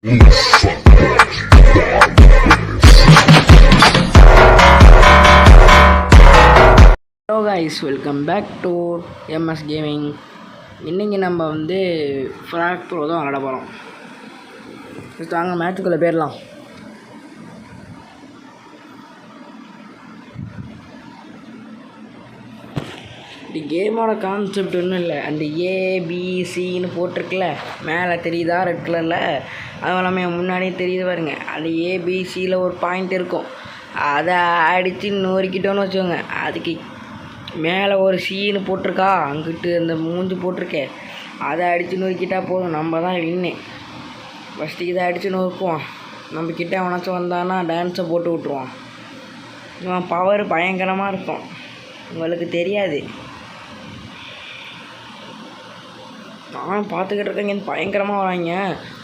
Hello guys, welcome back to MS gaming. இன்றைக்கி நம்ம வந்து ஃப்ராக் ப்ரோ தான் விளாட போகிறோம். வாங்க மேட்சுக்குள்ளே போயிடலாம். இந்த கேமோட கான்செப்ட் ஒன்றும் இல்லை. அந்த ஏபிசின்னு போட்டிருக்குல்ல மேலே தெரியுதா ரெட் கலரில், அதுவும் இல்லாமல் முன்னாடியே தெரியுது பாருங்க. அந்த ஏபிசியில் ஒரு பாயிண்ட் இருக்கும், அதை அடித்து நொறுக்கிட்டோன்னு வச்சுக்கோங்க. அதுக்கு மேலே ஒரு சீனு போட்டிருக்கா, அங்கிட்டு அந்த மூஞ்சி போட்டிருக்கே, அதை அடித்து நொறுக்கிட்டா போதும், நம்ம தான் வின்னு. ஃபஸ்ட்டு இதை அடித்து நொறுக்குவோம். நம்ம கிட்டே அவனாச்சும் வந்தான்னா டான்ஸை போட்டு விட்ருவான். இவன் பவர் பயங்கரமாக இருக்கும், உங்களுக்கு தெரியாது. நான் பார்த்துக்கிட்டு இருக்கேங்க, பயங்கரமாக வராங்க.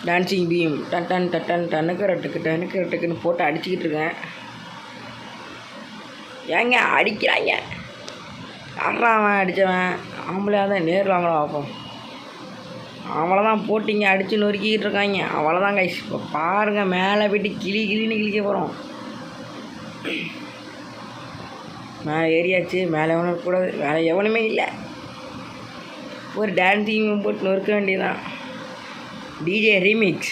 டான்ஸிங் பீம் டன் டன் டன் டனுக்கு ரெட்டுக்குன்னு போட்டு அடிச்சுக்கிட்டு இருக்கேன். ஏங்க அடிக்கிறாங்க? அவன் அடித்தவன் ஆம்பளையாக தான், நேரில் அவங்கள பார்ப்போம். அவ்வளோதான், போட்டிங்க அடித்து நொறுக்கிக்கிட்டு இருக்காங்க. அவ்வளோதான் கைஸ். இப்போ பாருங்கள், மேலே போய்ட்டு கிளின்னு கிழிக்க போகிறோம். மேலே ஏறியாச்சு. மேலே எவனும் இருக்கக்கூடாது, வேலை எவனுமே இல்லை. ஒரு டான்ஸிங் போட்டு நொறுக்க வேண்டியதான். DJ remix.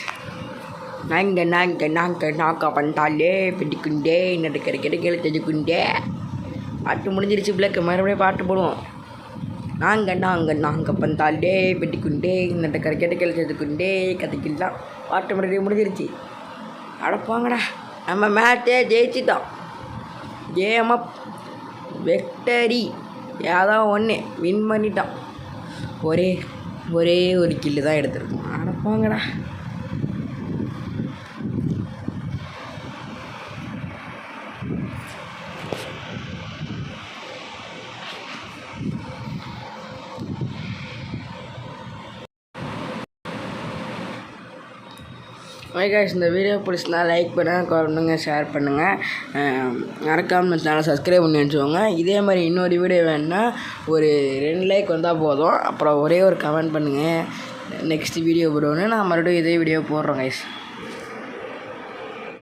நாங்கள் நாக்கா பண்ணிட்டாலே பிடிக்குண்டே கிடைக்கிற தெரிஞ்சுக்குண்டே. பாட்டு முடிஞ்சிருச்சு பிள்ளைக்கு, மறுபடியும் பாட்டு போடுவோம். நாங்கள் பண்ணிட்டாலே பிடிக்குண்டே கிடைக்கிற தெரிஞ்சுக்குண்டே கதைக்கலாம். பாட்டு மறுபடியும் முடிஞ்சிருச்சு. அடப்பாங்கடா, நம்ம மேட்சே ஜெயிச்சிட்டோம். கேம் அப் வெக்டரி, ஏதோ ஒன்று வின் பண்ணிட்டோம். ஒரே ஒரு கில்லு தான் எடுத்துருக்கோம். அடப்பாங்கடா. கைஸ், இந்த வீடியோ பிடிச்சினா லைக் பண்ணுங்க, ஷேர் பண்ணுங்கள். மறக்காமல் சேனலை சப்ஸ்கிரைப் பண்ணி வச்சுக்கோங்க. இதே மாதிரி இன்னொரு வீடியோ வேணுன்னா ஒரு 2 லைக் வந்தால் போதும். அப்புறம் ஒரே ஒரு கமெண்ட் பண்ணுங்கள், நெக்ஸ்ட் வீடியோ போடுவோன்னு நான் மறுபடியும் இதே வீடியோ போடுறோம் கைஸ்.